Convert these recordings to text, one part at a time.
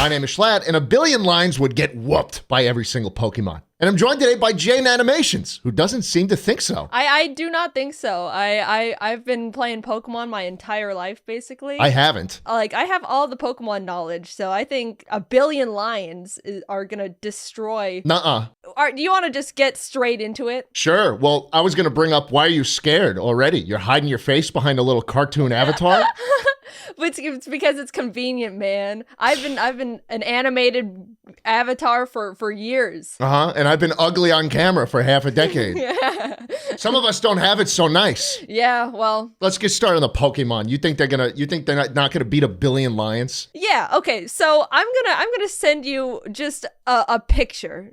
My name is Schlatt, and a billion lions would get whooped by every single Pokemon. And I'm joined today by JAIDEN Animations, who doesn't seem to think so. I do not think so. I've been playing Pokemon my entire life, basically. I haven't. Like, I have all the Pokemon knowledge, so I think a billion lions are gonna destroy... Nuh-uh. Do you want to just get straight into it? Sure. Well, I was going to bring up, why are you scared already? You're hiding your face behind a little cartoon avatar? But it's because it's convenient, man. I've been an animated avatar for years. And I've been ugly on camera for half a decade. Yeah. Some of us don't have it so nice. Yeah, well. Let's get started on the Pokemon. You think they're not gonna beat a billion lions? Yeah, okay. So I'm gonna send you just a picture,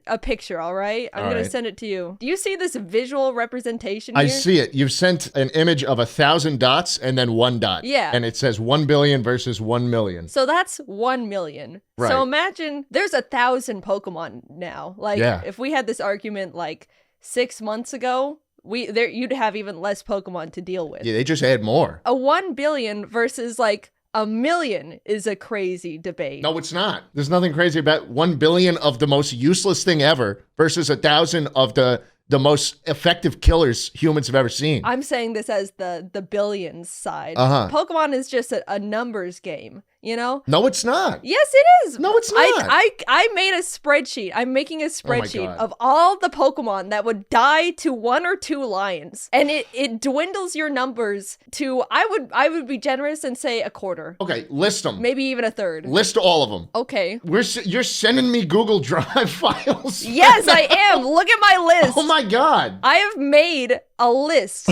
all right? I'm gonna send it to you. Do you see this visual representation here? I see it. You've sent an image of 1,000 dots and then 1 dot. Yeah. And it says 1 billion versus 1 million. So that's 1 million. Right. So imagine there's 1,000 Pokemon now. Like, if we had this argument like 6 months ago, you'd have even less Pokemon to deal with. Yeah, they just add more. A 1 billion versus like a million is a crazy debate. No, it's not. There's nothing crazy about 1 billion of the most useless thing ever versus 1,000 of the most effective killers humans have ever seen. I'm saying this as the billions side. Pokemon is just a numbers game, you know? No, it's not. Yes, it is. No, it's not. I made a spreadsheet. I'm making a spreadsheet of all the Pokemon that would die to 1 or 2 lions. And it dwindles your numbers to, I would be generous and say a quarter. Okay, list them. Maybe even a third. List all of them. Okay. You're sending me Google Drive files? Yes, I am. Look at my list. Oh my God. I have made a list.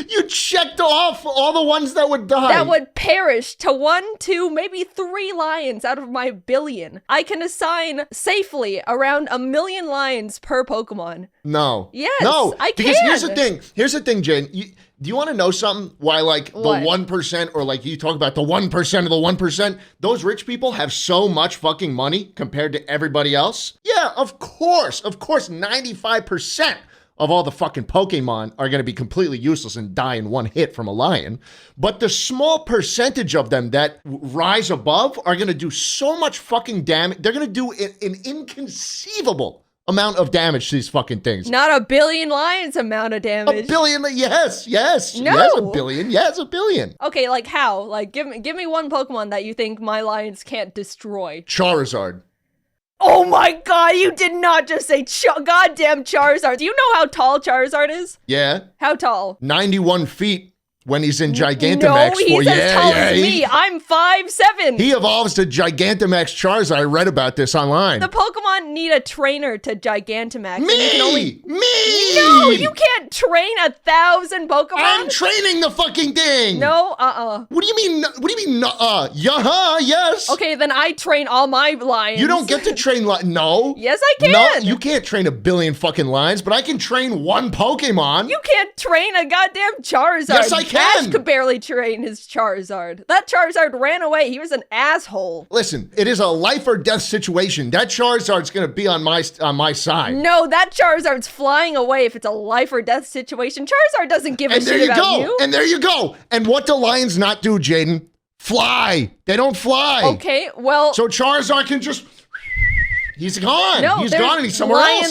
You checked off all the ones that would die. That would perish to 1, 2, maybe 3 lions out of my billion. I can assign safely around 1 million lions per Pokemon. No. Yes, no, I can. Because here's the thing, Jane. Do you want to know something? Why, like, the 1%, or like you talk about the 1% of the 1%, those rich people have so much fucking money compared to everybody else? Yeah, of course, 95% of all the fucking Pokemon are going to be completely useless and die in one hit from a lion. But the small percentage of them that rise above are going to do so much fucking damage. They're going to do an inconceivable amount of damage to these fucking things. Not 1 billion lions amount of damage. 1 billion, yes. No. Yes, 1 billion, yes, 1 billion. Okay, like how? Like, give me one Pokemon that you think my lions can't destroy. Charizard. Oh my God, you did not just say goddamn Charizard. Do you know how tall Charizard is? Yeah. How tall? 91 feet when he's in Gigantamax. No, he's as tall as me. I'm 5'7". He evolves to Gigantamax Charizard. I read about this online. The Pokemon need a trainer to Gigantamax. Me! No, you can't train 1,000 Pokemon. I'm training the fucking thing. No, What do you mean? Yes. Okay, then I train all my lions. You don't get to train no. Yes, I can. No, you can't train 1 billion fucking lions, but I can train 1 Pokemon. You can't train a goddamn Charizard. Yes, I can. Ash could barely train his Charizard. That Charizard ran away. He was an asshole. Listen, it is a life or death situation. That Charizard's gonna be on my side. No, that Charizard's flying away if it's a life or death situation. Charizard doesn't give a shit about you. And there you go. And what do lions not do, Jaden? Fly. They don't fly. Okay, well. So Charizard can just... He's gone. No, he's gone and he's somewhere else.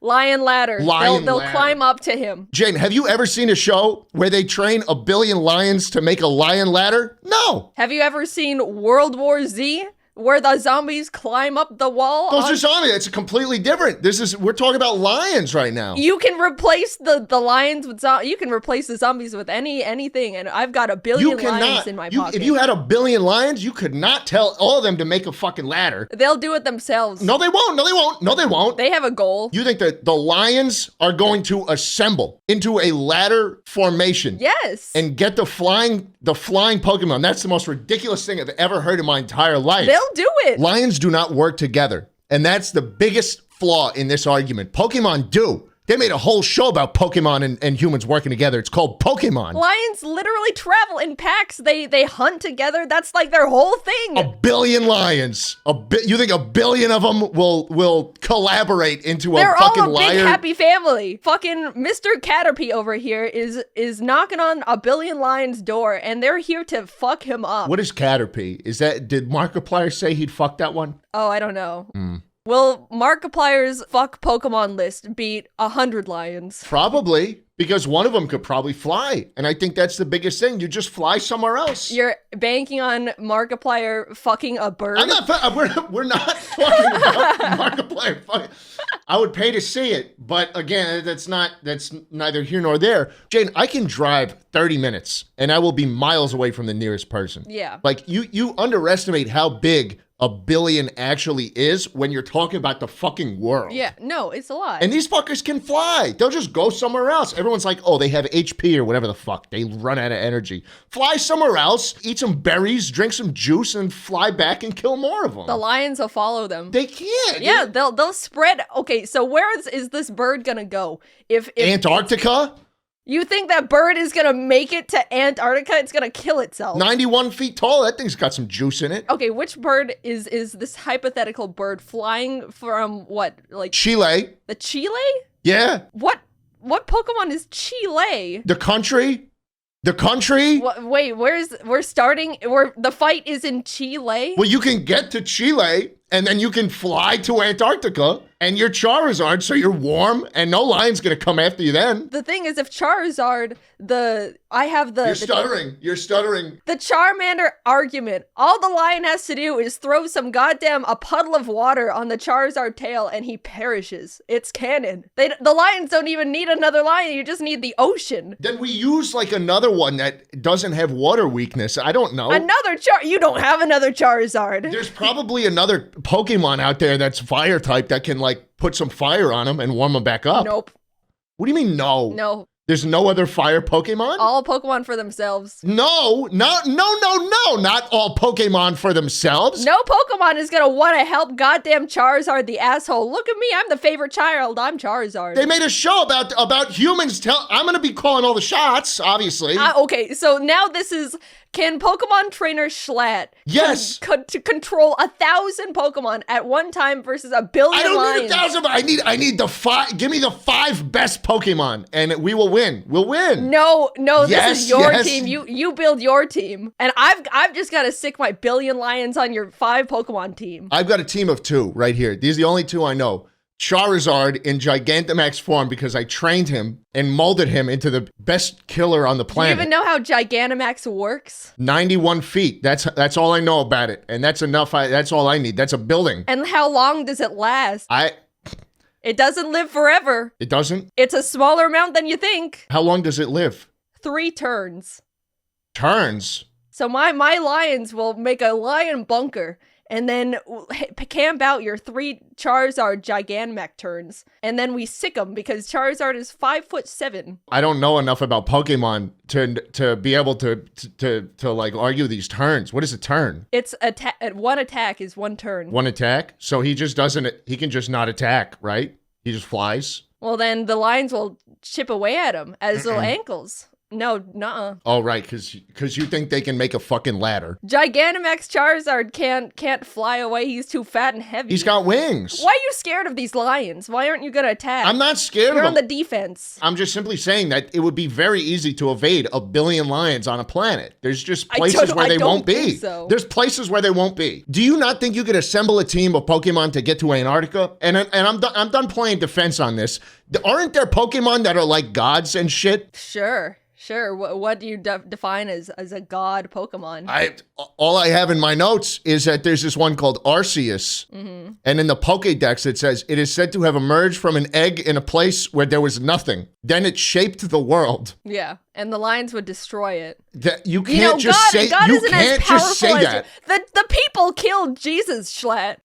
Lion ladder. They'll climb up to him. Jane, have you ever seen a show where they train 1 billion lions to make a lion ladder? No. Have you ever seen World War Z? Where the zombies climb up the wall? Those are zombies. It's completely different. We're talking about lions right now. You can replace the lions with you can replace the zombies with anything, and I've got 1 billion lions in my pocket. If you had 1 billion lions, you could not tell all of them to make a fucking ladder. They'll do it themselves. No, they won't. They have a goal. You think that the lions are going to assemble into a ladder formation? Yes. And get the flying Pokemon? That's the most ridiculous thing I've ever heard in my entire life. They'll do it. Lions do not work together. And that's the biggest flaw in this argument. Pokemon do. They made a whole show about Pokemon and humans working together. It's called Pokemon. Lions literally travel in packs. They hunt together. That's like their whole thing. 1 billion lions. You think 1 billion of them will collaborate into They're a fucking all a big liar? happy family. Fucking Mr. Caterpie over here is knocking on 1 billion lions' door, and they're here to fuck him up. What is Caterpie? Did Markiplier say he'd fuck that one? Oh, I don't know. Will Markiplier's fuck Pokemon list beat 100 lions? Probably, because one of them could probably fly. And I think that's the biggest thing. You just fly somewhere else. You're banking on Markiplier fucking a bird? We're not talking about Markiplier fucking. I would pay to see it. But again, that's neither here nor there. Jane, I can drive 30 minutes and I will be miles away from the nearest person. Yeah. Like you underestimate how big 1 billion actually is when you're talking about the fucking world. Yeah, no, it's a lot. And these fuckers can fly. They'll just go somewhere else. Everyone's like, oh, they have HP or whatever the fuck. They run out of energy. Fly somewhere else, eat some berries, drink some juice, and fly back and kill more of them. The lions will follow them. They can't. Yeah, they'll spread. Okay, so where is this bird gonna go? If Antarctica? you think that bird is gonna make it to Antarctica, it's gonna kill itself. 91 feet tall. That thing's got some juice in it. Okay, which bird is this hypothetical bird flying from what? Like Chile. the Chile? Yeah. What Pokemon is Chile? The country. Wait, the fight is in Chile? Well, you can get to Chile and then you can fly to Antarctica and you're Charizard, so you're warm and no lion's gonna come after you then. The thing is, if Charizard, You're stuttering. The Charmander argument. All the lion has to do is throw a puddle of water on the Charizard tail and he perishes. It's canon. The lions don't even need another lion. You just need the ocean. Then we use like another one that doesn't have water weakness. I don't know. You don't have another Charizard. There's probably another Pokemon out there that's fire type that can like put some fire on them and warm them back up. Nope. What do you mean no? No. There's no other fire Pokemon? All Pokemon for themselves. No, not all Pokemon for themselves. No Pokemon is gonna want to help goddamn Charizard the asshole. Look at me, I'm the favorite child. I'm Charizard. They made a show about humans. I'm gonna be calling all the shots, obviously. Okay, so now this is, can Pokemon trainer Schlatt yes to control 1,000 Pokemon at one time versus 1 billion I don't lions? need 1,000, but I need the 5. Give me the 5 best Pokemon, and we will win. We'll win. No, yes, this is your yes. team. You build your team, and I've just got to sick my billion lions on your 5 Pokemon team. I've got a team of 2 right here. These are the only 2 I know. Charizard in Gigantamax form because I trained him and molded him into the best killer on the Do you planet. even know how Gigantamax works? 91 feet. That's all I know about it, and that's enough. That's all I need. That's a building. And how long does it last? It doesn't live forever. It doesn't? It's a smaller amount than you think. How long does it live? 3 turns. Turns? So my lions will make a lion bunker and then camp out your 3 Charizard Gigantamax turns. And then we sick them because Charizard is 5'7". I don't know enough about Pokemon to be able to like argue these turns. What is a turn? It's one attack is 1 turn. 1 attack? So he can just not attack, right? He just flies? Well, then the lions will chip away at him as little ankles. No, nuh-uh. Oh, right, because you think they can make a fucking ladder. Gigantamax Charizard can't fly away. He's too fat and heavy. He's got wings. Why are you scared of these lions? Why aren't you gonna attack? I'm not scared You're of on them. the defense. I'm just simply saying that it would be very easy to evade 1 billion lions on a planet. There's just places where they won't be. So. There's places where they won't be. Do you not think you could assemble a team of Pokemon to get to Antarctica? And I'm done playing defense on this. Aren't there Pokemon that are like gods and shit? Sure. What do you define as a god Pokemon? All I have in my notes is that there's this one called Arceus. Mm-hmm. And in the Pokédex, it says, it is said to have emerged from an egg in a place where there was nothing. Then it shaped the world. Yeah, and the lions would destroy it. You can't just say God isn't as powerful as that. The people killed Jesus, Schlatt.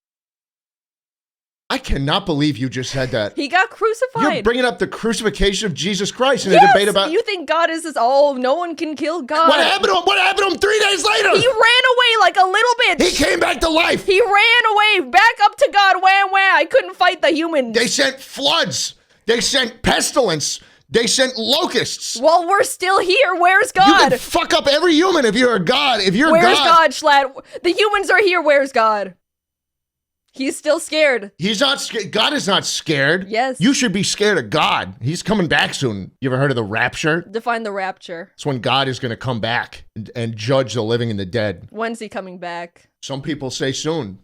I cannot believe you just said that. He got crucified. You're bringing up the crucifixion of Jesus Christ in yes, a debate about... you think God is this, no one can kill God. What happened to him? What happened to him 3 days later? He ran away like a little bitch. He came back to life. He ran away back up to God. Wah, wah. I couldn't fight the humans. They sent floods. They sent pestilence. They sent locusts. Well, we're still here. Where's You God? can fuck up every human if you're a god. If you're Where's God, Schlatt? The humans are here. Where's God? He's still scared. He's not scared. God is not scared. Yes. You should be scared of God. He's coming back soon. You ever heard of the rapture? Define the rapture. It's when God is going to come back and judge the living and the dead. When's he coming back? Some people say soon.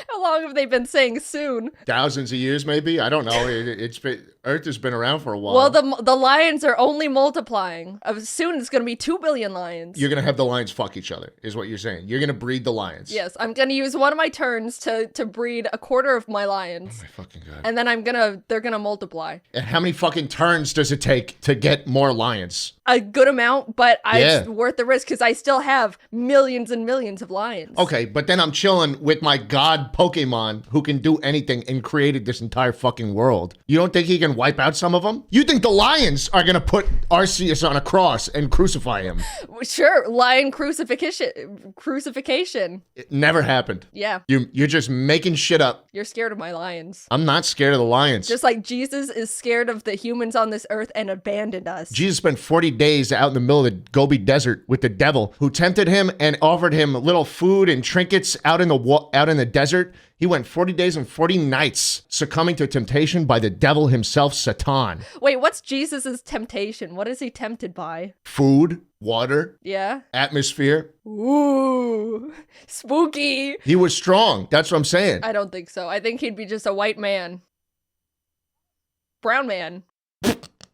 How long have they been saying soon? Thousands of years, maybe. I don't know. It's been, Earth has been around for a while. Well, the lions are only multiplying. Soon it's going to be 2 billion lions. You're going to have the lions fuck each other, is what you're saying. You're going to breed the lions. Yes, I'm going to use one of my turns to breed a quarter of my lions. Oh my fucking God. And then they're going to multiply. And how many fucking turns does it take to get more lions? A good amount, but it's worth the risk because I still have millions and millions of lions. Okay, but then I'm chilling with my god Pokemon who can do anything and created this entire fucking world. You don't think he can wipe out some of them? You think the lions are gonna put Arceus on a cross and crucify him? Sure, lion crucifixion. It never happened. Yeah. You're just making shit up. You're scared of my lions. I'm not scared of the lions. Just like Jesus is scared of the humans on this earth and abandoned us. Jesus spent 40 days out in the middle of the Gobi Desert with the devil, who tempted him and offered him little food and trinkets out in the desert. He went 40 days and 40 nights succumbing to temptation by the devil himself, Satan. Wait, what's Jesus's temptation? What is he tempted by? Food, water, yeah, atmosphere. Ooh, spooky. He was strong. That's what I'm saying. I don't think so. I think he'd be just a white man. Brown man.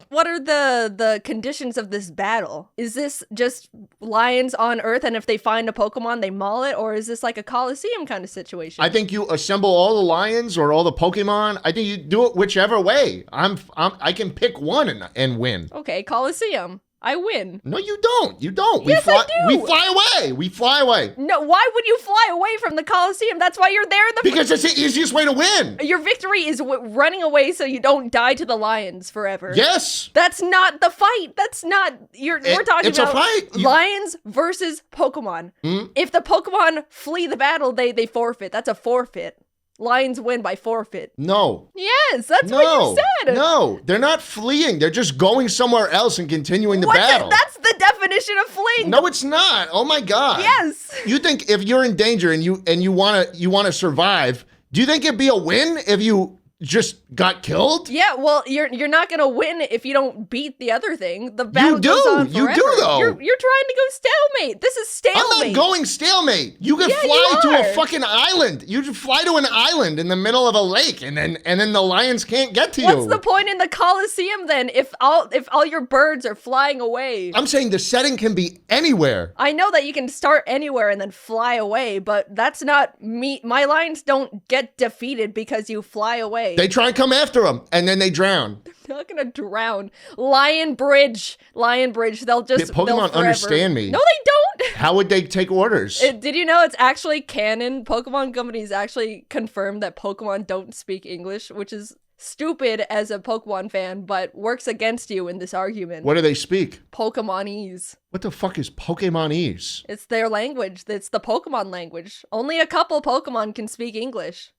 What are the conditions of this battle? Is this just lions on Earth, and if they find a Pokemon, they maul it? Or is this like a Coliseum kind of situation? I think you assemble all the lions or all the Pokemon. I think you do it whichever way. I can pick one and win. Okay, Coliseum. I win. No, you don't. You don't. Yes, I do. We fly away. We fly away. No, why would you fly away from the Coliseum? That's why you're there in the Because it's the easiest way to win. Your victory is running away so you don't die to the lions forever. Yes. That's not the fight. That's not we're talking it's about a fight. Lions versus Pokemon. If the Pokemon flee the battle, they forfeit. That's a forfeit. Lions win by forfeit. No. Yes, that's what you said. No, they're not fleeing. They're just going somewhere else and continuing the battle. That's the definition of fleeing. No, it's not. Oh my God. Yes. You think if you're in danger and you wanna survive, do you think it'd be a win if you just got killed? Yeah, well, you're not gonna win if you don't beat the other thing. The battle goes on forever. You do though. You're trying to go stalemate. This is stalemate. I'm not going stalemate. You can fly to a fucking island. You just fly to an island in the middle of a lake, and then the lions can't get to you. What's the point in the Coliseum then? If all your birds are flying away. I'm saying the setting can be anywhere. I know that you can start anywhere and then fly away, but that's not me. My lions don't get defeated because you fly away. They try and come after them, and then they drown. They're not gonna drown. Lion Bridge. They'll Pokemon understand me. No, they don't. How would they take orders? Did you know it's actually canon? Pokemon companies actually confirmed that Pokemon don't speak English, which is stupid as a Pokemon fan, but works against you in this argument. What do they speak? Pokemonese. What the fuck is Pokemonese? It's their language. It's the Pokemon language. Only a couple Pokemon can speak English.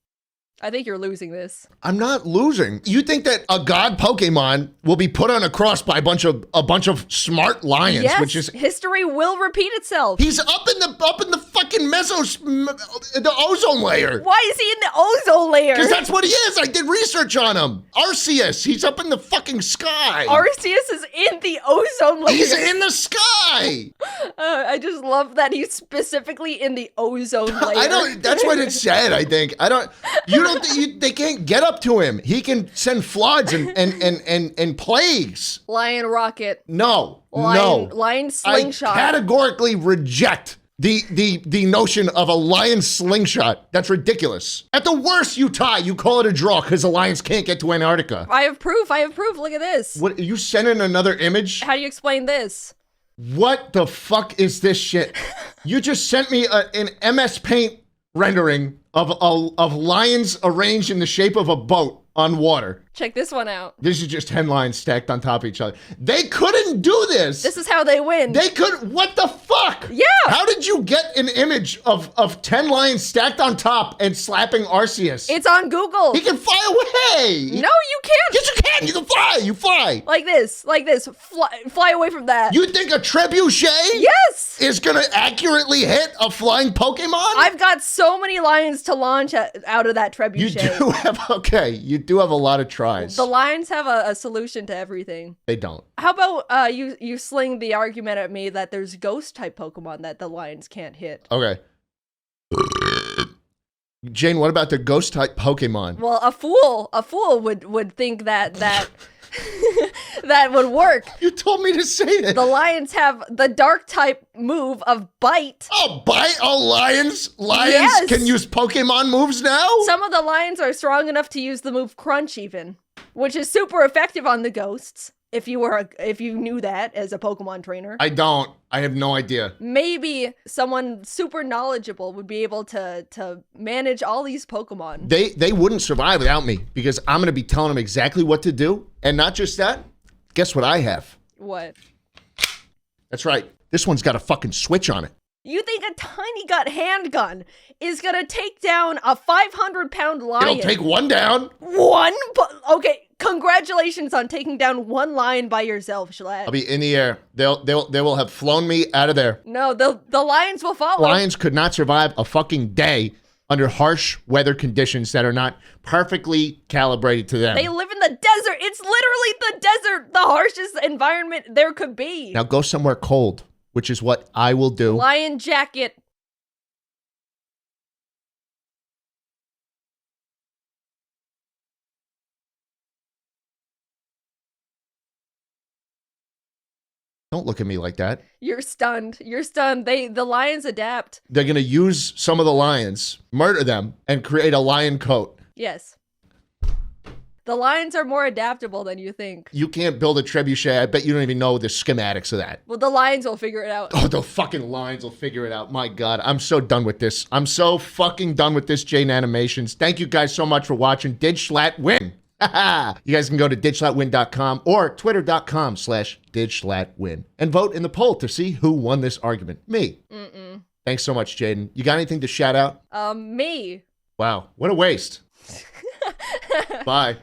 I think you're losing this. I'm not losing. You think that a god Pokemon will be put on a cross by a bunch of smart lions? Yes, which is history will repeat itself. He's up in the fucking the ozone layer. Why is he in the ozone layer? Because that's what he is. I did research on him. Arceus. He's up in the fucking sky. Arceus is in the ozone layer. He's in the sky. I just love that he's specifically in the ozone layer. That's what it said. I think. They can't get up to him. He can send floods and plagues. Lion rocket. No. Lion slingshot. I categorically reject the notion of a lion slingshot. That's ridiculous. At the worst, you tie. You call it a draw because the lions can't get to Antarctica. I have proof. Look at this. What? You sent in another image? How do you explain this? What the fuck is this shit? You just sent me an MS Paint rendering of lions arranged in the shape of a boat. on water. Check this one out. This is just 10 lions stacked on top of each other. They couldn't do this. This is how they win. They could. What the fuck? Yeah. How did you get an image of 10 lions stacked on top and slapping Arceus? It's on Google. He can fly away. No, you can't. Yes, you can. You can fly. You fly. Like this. Fly away from that. You think a trebuchet Yes. is going to accurately hit a flying Pokemon? I've got so many lions to launch out of that trebuchet. You do have a lot of tries. The lions have a solution to everything. They don't. How about you sling the argument at me that there's ghost type Pokemon that the lions can't hit? Okay. Jane, what about the ghost type Pokemon? Well, a fool would think that that would work. You told me to say that. The lions have the dark type move of bite. Oh, bite? Oh, lions Yes. can use Pokemon moves now? Some of the lions are strong enough to use the move crunch even, which is super effective on the ghosts. If you knew that as a Pokemon trainer. I don't. I have no idea. Maybe someone super knowledgeable would be able to manage all these Pokemon. They wouldn't survive without me because I'm going to be telling them exactly what to do. And not just that, guess what I have? What? That's right. This one's got a fucking switch on it. You think a tiny gut handgun is gonna take down a 500-pound lion? It'll take one down. Okay, congratulations on taking down one lion by yourself, Schlatt. I'll be in the air. They will have flown me out of there. No, the lions will follow. Lions could not survive a fucking day under harsh weather conditions that are not perfectly calibrated to them. They live in the desert. It's literally the desert, the harshest environment there could be. Now go somewhere cold, which is what I will do. Lion jacket. Don't look at me like that. You're stunned. You're stunned. The lions adapt. They're going to use some of the lions, murder them, and create a lion coat. Yes. The lions are more adaptable than you think. You can't build a trebuchet. I bet you don't even know the schematics of that. Well, the lions will figure it out. Oh, the fucking lions will figure it out. My God, I'm so done with this. I'm so fucking done with this, Jaiden Animations. Thank you guys so much for watching. Did Schlatt win? You guys can go to didschlattwin.com or twitter.com/didschlattwin and vote in the poll to see who won this argument. Me. Thanks so much, Jaiden. You got anything to shout out? Me. Wow, what a waste. Bye.